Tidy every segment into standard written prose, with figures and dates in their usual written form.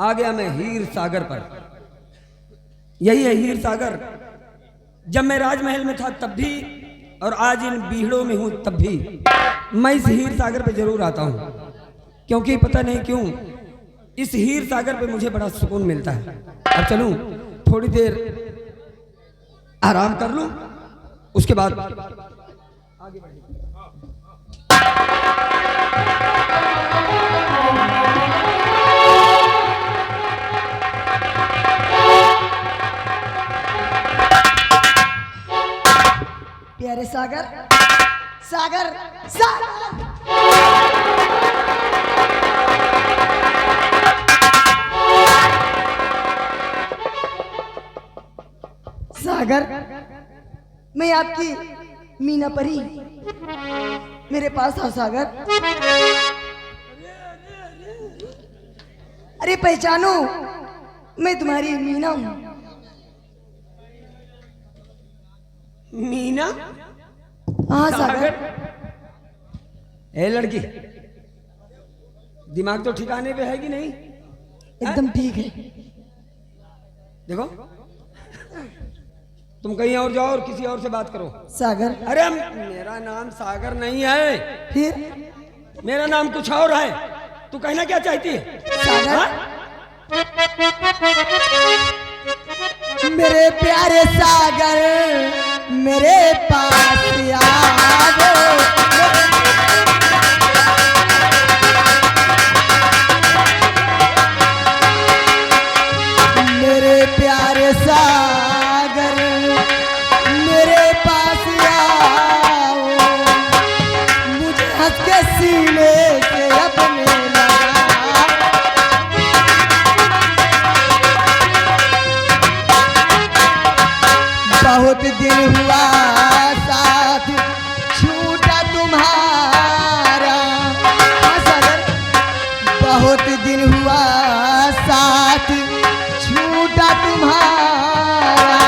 आ गया मैं हीर सागर पर। यही है हीर सागर। जब मैं राजमहल में था तब भी और आज इन बीहड़ों में हूं तब भी मैं इस हीर सागर पे जरूर आता हूं, क्योंकि पता नहीं क्यों इस हीर सागर पे मुझे बड़ा सुकून मिलता है। अब चलूं थोड़ी देर आराम कर लूं, उसके बाद आगे बढ़ेंगे। प्यारे सागर, सागर, सागर। सागर, मैं आपकी मीना परी, मेरे पास आओ सागर। अरे पहचानो, मैं तुम्हारी मीना हूं। मीना? हाँ सागर। ए लड़की, दिमाग तो ठिकाने पे है कि नहीं? एकदम ठीक है। देखो तुम कहीं और जाओ और किसी और से बात करो। सागर? अरे मेरा नाम सागर नहीं है, फिर मेरा नाम कुछ और है। तू कहना क्या चाहती है? सागर? मेरे प्यारे सागर, मेरे पास आ गो। मेरे प्यारे सागर, मेरे पास आओ, मुझे हंस के सीने से अपने लगा। बहुत दिन हुआ साथ छूटा तुम्हारा। हाँ सागर, बहुत दिन हुआ साथ छूटा तुम्हारा,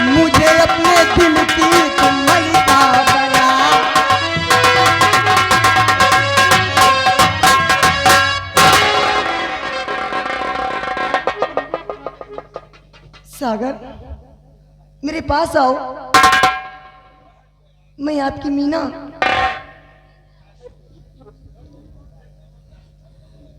मुझे अपने दिल की तुम मलिका बना। सागर, मेरे पास आओ, मैं आपकी मीना।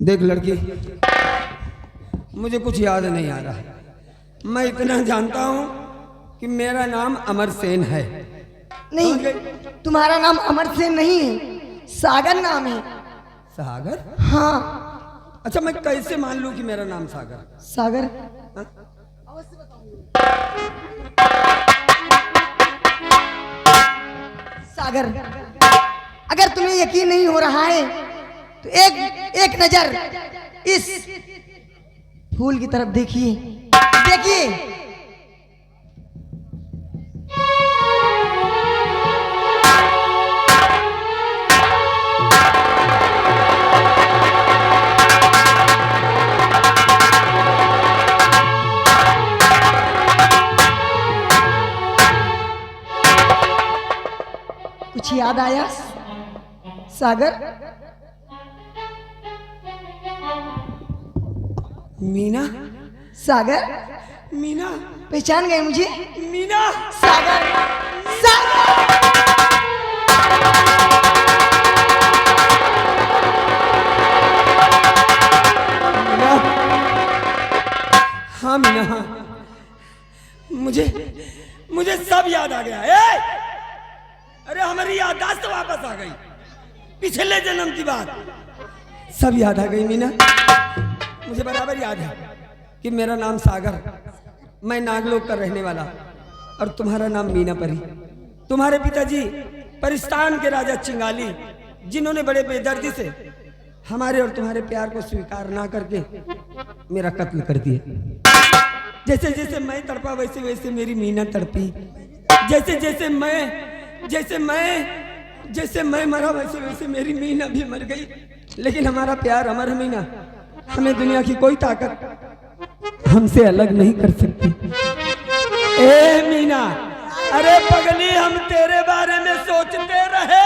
देख लड़की, मुझे कुछ याद नहीं आ रहा। मैं इतना जानता हूं कि मेरा नाम अमर सेन है। नहीं, तुम्हारा नाम अमर सेन नहीं है, सागर नाम है। सागर? हाँ। अच्छा, मैं कैसे मान लूं कि मेरा नाम सागर? सागर? हाँ? सागर, अगर तुम्हें यकीन नहीं हो रहा है तो एक नजर इस फूल की तरफ देखिए। देखिए, कुछ याद आया सागर? मीना? सागर? मीना? पहचान गए मुझे? मीना? सागर, सागर। मीना? हाँ मीना, हाँ। मुझे सब याद आ गया। अरे हमारी याददाश्त तो वापस आ गई, पिछले जन्म की बात सब याद आ गई मीना। मुझे बराबर याद है कि मेरा नाम सागर, मैं नागलोक का रहने वाला, और तुम्हारा नाम मीना परी। तुम्हारे पिताजी परिस्तान के राजा चिंगाली, जिन्होंने बड़े बेदर्दी से हमारे और तुम्हारे प्यार को स्वीकार ना करके मेरा कत्ल कर दिया। जैसे जैसे मैं तड़पा वैसे वैसे मेरी मीना तड़पी। जैसे मैं मरा वैसे वैसे मेरी मीना भी मर गई। लेकिन हमारा प्यार अमर है मीना, हमें दुनिया की कोई ताकत हमसे अलग नहीं कर सकती। ए मीना, अरे पगली, हम तेरे बारे में सोचते रहे।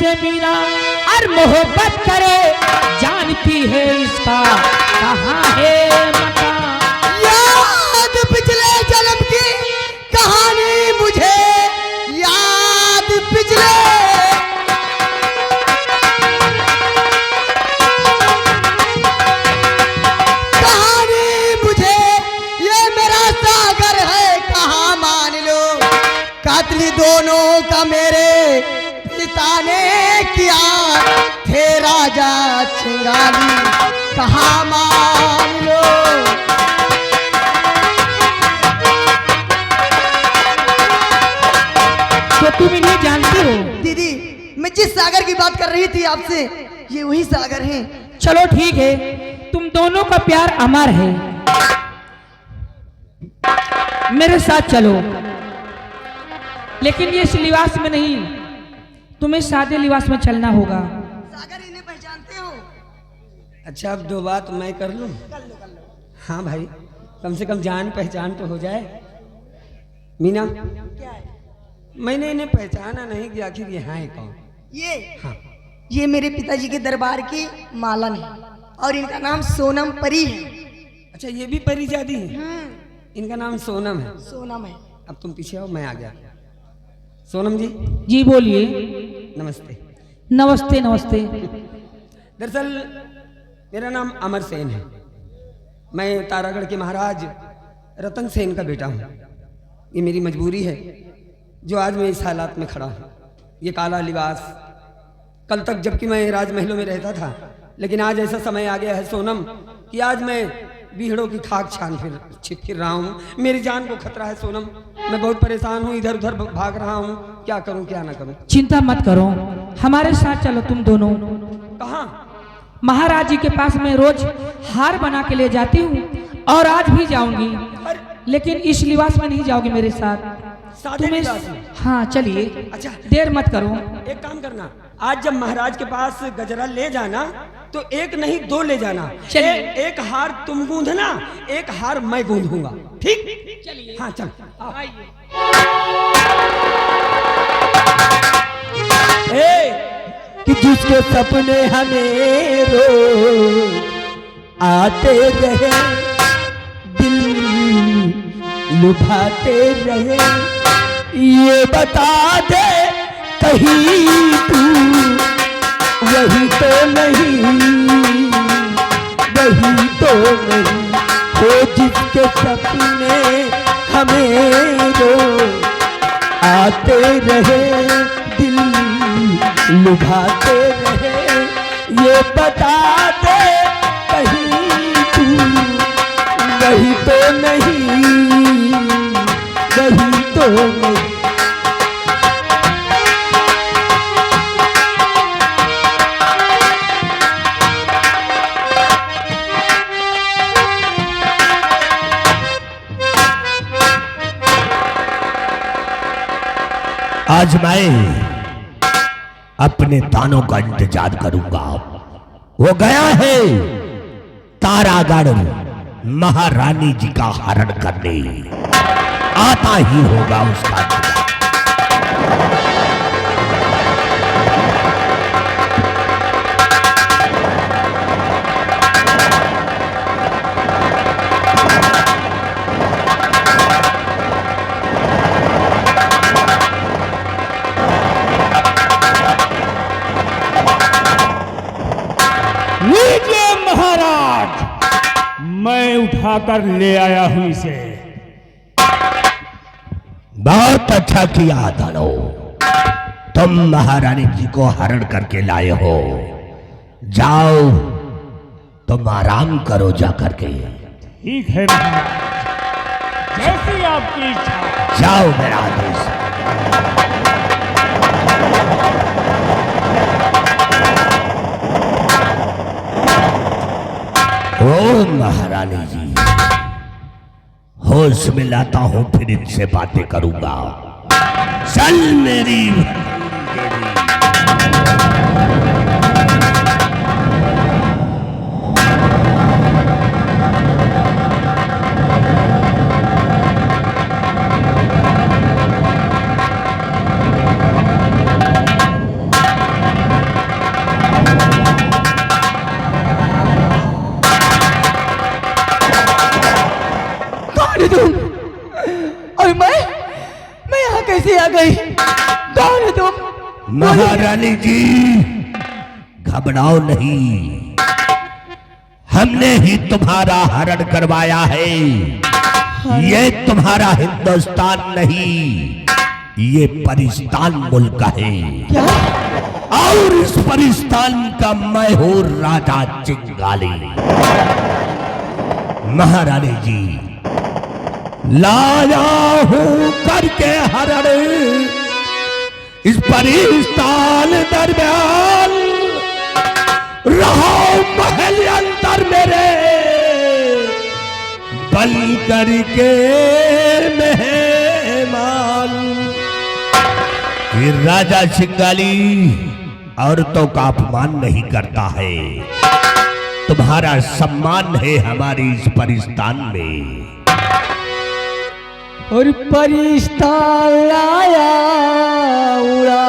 से मीरा और मोहब्बत करे, जानती है इसका कहाँ है मकान। याद पिछले जन्म की कहानी मुझे याद पिछले कहानी मुझे, ये मेरा सागर है कहाँ मान लो, कातली दोनों का मेरे पिता ने किया, थे राजा चिंगारी कहाँ मान लो। तो तुम इन्हें जानती हो? दीदी मैं जिस सागर की बात कर रही थी आपसे, ये वही सागर हैं। चलो ठीक है, तुम दोनों का प्यार अमर है, मेरे साथ चलो। लेकिन ये इस लिबास में नहीं, तुम्हें सादे लिबास में चलना होगा। सागर इन्हें पहचानते हो? अच्छा अब दो बात मैं कर लूं? हाँ भाई, कम से कम जान पहचान तो हो जाए। मीना, क्या है? मैंने इन्हें पहचाना नहीं कि आखिर यहाँ है कौन। ये हाँ, ये मेरे पिताजी के दरबार की मालन है और इनका नाम सोनम परी है। अच्छा ये भी परिजादी है। इनका नाम सोनम है। सोनम है। अब तुम पीछे आओ, मैं आ गया। सोनम जी जी बोलिए। नमस्ते। नमस्ते नमस्ते। दरअसल मेरा नाम अमर सेन है, मैं तारागढ़ के महाराज रतन सेन का बेटा हूँ। ये मेरी मजबूरी है जो आज मैं इस हालात में खड़ा हूँ। ये काला लिबास, कल तक जबकि मैं राजमहलों में रहता था, लेकिन आज ऐसा समय आ गया है सोनम कि आज मैं बीहड़ों की खाक छान फिर रहा हूँ। मेरी जान को खतरा है सोनम, मैं बहुत परेशान हूँ, इधर उधर भाग रहा हूँ, क्या करूँ क्या ना करूँ। चिंता मत करो, हमारे साथ चलो तुम दोनों। कहाँ? महाराज जी के पास मैं रोज हार बना के ले जाती हूँ और आज भी जाऊंगी, लेकिन इस लिबास में नहीं जाओगे मेरे साथ। सादे लिबास में? हाँ चलिए। अच्छा देर मत करो। एक काम करना, आज जब महाराज के पास गजरा ले जाना तो एक नहीं दो ले जाना। एक हार तुम गूंधना, एक हार मैं गूंधूंगा, ठीक? चलिए। हाँ चल कि जिसके सपने हमें रोज आते रहे, दिल लुभाते रहे, ये बता दे कहीं तू वही तो नहीं, वही तो नहीं हो जिसके सपने हमें रोज आते रहे, दिल लुभाते रहे, ये बता दे कहीं तू वही तो नहीं, वही तो नहीं। आज मैं अपने तानों का इंतजार करूंगा। वो गया है तारागढ़ महारानी जी का हरण करने, आता ही होगा उसका। मैं उठाकर ले आया हूं इसे। बहुत अच्छा किया दानो, तुम महारानी जी को हरण करके लाए हो। जाओ तुम आराम करो जा करके। ठीक है महाराज, जैसी आपकी इच्छा। जाओ मेरा आदेश। ओ महारानी जी, होश में लाता हूं फिर इनसे बातें करूंगा। चल मेरी महारानी जी घबराओ नहीं, हमने ही तुम्हारा हरण करवाया है। ये तुम्हारा हिंदुस्तान नहीं, ये परिस्तान मुल्क है। क्या? और इस परिस्तान का मैं हूं राजा चिंगाली। महारानी जी लाया हूं करके हरण इस परिस्तान दरमियान, रहो महल अंदर मेरे बल करके मेहमान। ये राजा चिंगाली औरतों का अपमान नहीं करता है, तुम्हारा सम्मान है हमारे इस परिस्तान में। और परिस्तान लाया उड़ा,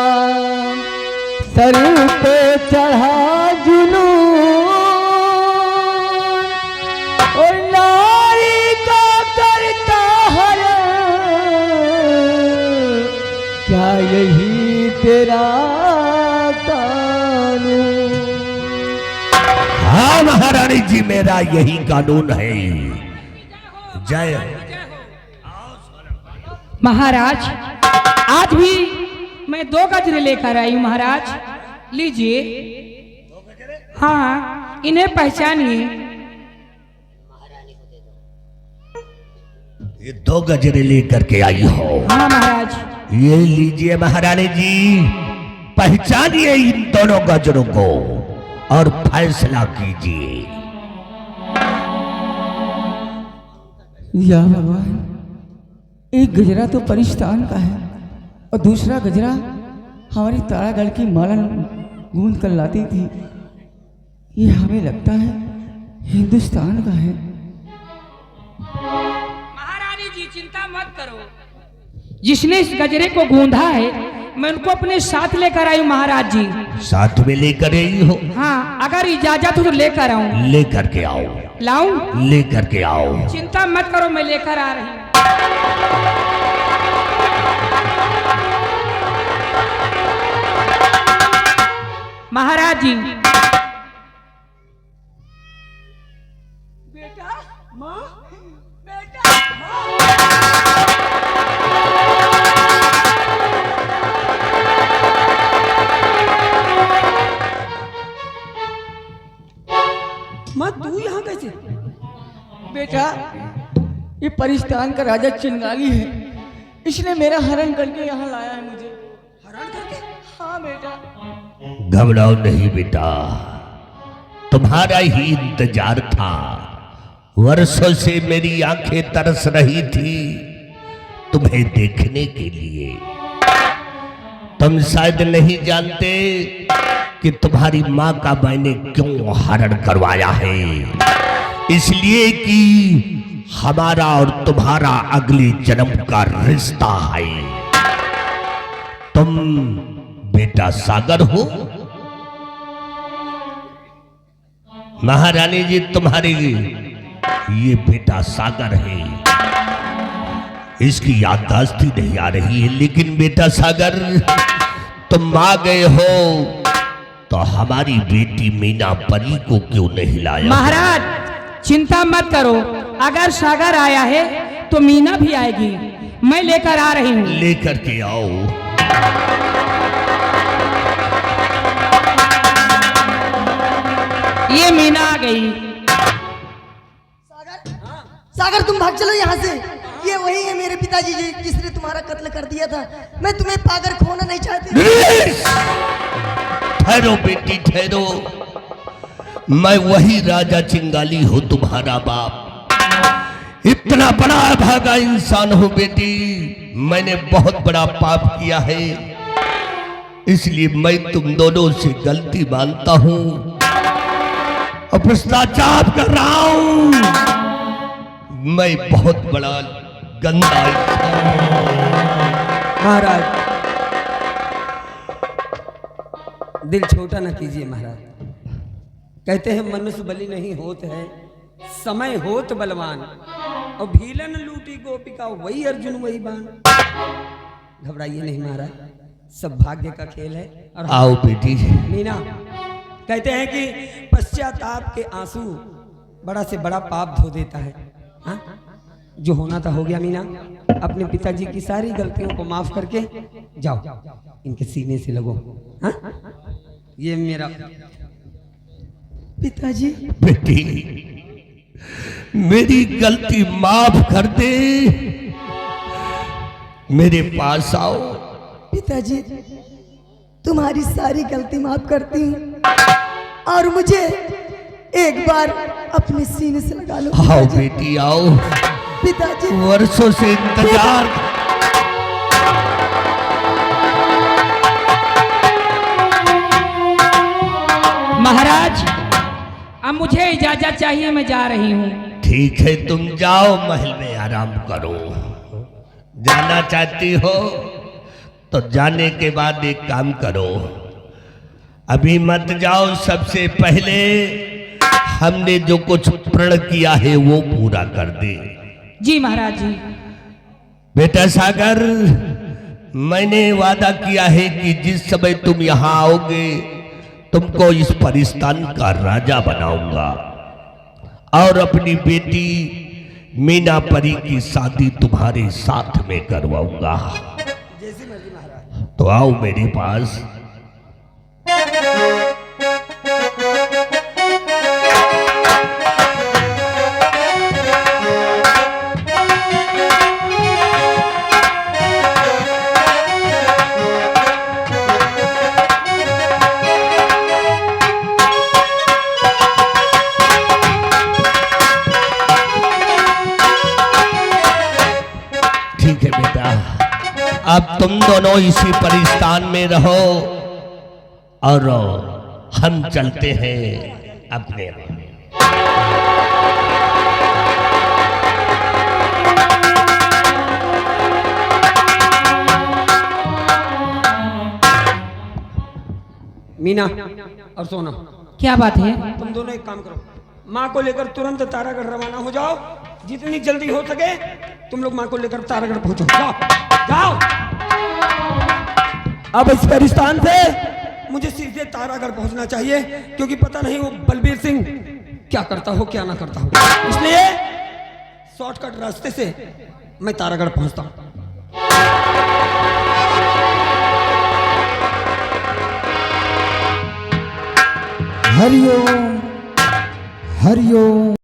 सर पे चढ़ा जुनून, और नारी का करता हरण, क्या यही तेरा कानून? हाँ महारानी जी, मेरा यही कानून है। जय हो। महाराज, आज भी मैं 2 गजरे लेकर आई हूँ महाराज, लीजिए। हाँ, इन्हें पहचानिए। ये 2 गजरे लेकर के आई हो। हाँ महाराज। ये लीजिए महारानी जी, पहचानिए इन दोनों गजरों को और फैसला कीजिए। या भगवान, एक गजरा तो परिस्तान का है और दूसरा गजरा हमारी तारागढ़ की माला गूंद कर लाती थी। ये हमें लगता है हिंदुस्तान का है। महारानी जी चिंता मत करो, जिसने इस गजरे को गूंधा है मैं उनको अपने साथ लेकर आई हूँ महाराज जी। साथ में लेकर आई हो? हाँ, अगर इजाजत हो तो लेकर आऊं। लेकर के आओ। लाऊं? लेकर के आओ। चिंता मत करो, मैं लेकर आ रही हूँ। महाराज जी। बेटा, माँ, बेटा, माँ तू यहाँ कैसे? बेटा, ये परिस्तान का राजा चिंगाली है, इसने मेरा हरण करके यहाँ लाया है मुझे। हरण करके? हाँ बेटा। घबराओ नहीं बेटा, तुम्हारा ही इंतजार था। वर्षों से मेरी आंखें तरस रही थी तुम्हें देखने के लिए। तुम शायद नहीं जानते कि तुम्हारी माँ का मैंने क्यों हरण करवाया है। इसलिए कि हमारा और तुम्हारा अगले जन्म का रिश्ता है। तुम बेटा सागर हो। महारानी जी, तुम्हारे ये बेटा सागर है। इसकी याददाश्त ही नहीं आ रही है। लेकिन बेटा सागर, तुम आ गए हो तो हमारी बेटी मीना परी को क्यों नहीं लाया? महाराज चिंता मत करो, अगर सागर आया है तो मीना भी आएगी। मैं लेकर आ रही हूँ। लेकर के आओ। ये मीना आ गई। सागर, तुम भाग चलो यहाँ से। ये वही है मेरे पिताजी जी जिसने तुम्हारा कत्ल कर दिया था। मैं तुम्हें पाकर खोना नहीं चाहती। ठहरो बेटी, ठहरो। मैं वही राजा चिंगाली हूँ, तुम्हारा बाप। इतना बड़ा भागा इंसान हूँ बेटी। मैंने बहुत बड़ा पाप किया है, इसलिए मैं तुम दोनों से गलती मानता हूँ और पश्चाताप कर रहा हूँ। मैं बहुत बड़ा गंदा महाराज, दिल छोटा ना कीजिए महाराज। कहते हैं मनुष्य बलि नहीं होते है, समय होत बलवान। और भीलन लूटी गोपिका, वही अर्जुन वही बाण। घबराइए नहीं महाराज, सब भाग्य का खेल है। और आओ बेटी। मीना, कहते हैं कि पश्चाताप के आंसू बड़ा से बड़ा पाप धो देता है। हाँ? जो होना था हो गया मीना। अपने पिताजी की सारी गलतियों को माफ करके जाओ, इनके सीने से लगो। हाँ? ये मेरा पिताजी। बेटी, मेरी गलती माफ कर दे, मेरे पास आओ। पिताजी, तुम्हारी सारी गलती माफ करती हूँ और मुझे एक बार अपने सीने से लगा लो। आओ बेटी आओ, पिताजी, वर्षों से इंतजार। महाराज, अब मुझे इजाजत चाहिए, मैं जा रही हूँ। ठीक है, तुम जाओ, महल में आराम करो। जाना चाहती हो तो जाने के बाद एक काम करो, अभी मत जाओ। सबसे पहले हमने जो कुछ प्रण किया है वो पूरा कर दे। जी महाराज जी। बेटा सागर, मैंने वादा किया है कि जिस समय तुम यहाँ आओगे तुमको इस परिस्तान का राजा बनाऊंगा और अपनी बेटी मीना परी की शादी तुम्हारे साथ में करवाऊंगा। जैसी मर्जी महाराज। तो आओ मेरे पास। ठीक है बेटा, अब तुम दोनों इसी परिस्तान में रहो और हम चलते हैं अपने। मीना और सोना, क्या बात है? तुम दोनों एक काम करो, माँ को लेकर तुरंत तारागढ़ रवाना हो जाओ। जितनी जल्दी हो सके तुम लोग माँ को लेकर तारागढ़ पहुंचो। जाओ जाओ। अब इस परिस्तान से मुझे सीधे तारागढ़ पहुंचना चाहिए, क्योंकि पता नहीं वो बलबीर सिंह क्या करता हो क्या ना करता हो। इसलिए शॉर्टकट रास्ते से मैं तारागढ़ पहुंचता हूं। हरिओम हरिओम।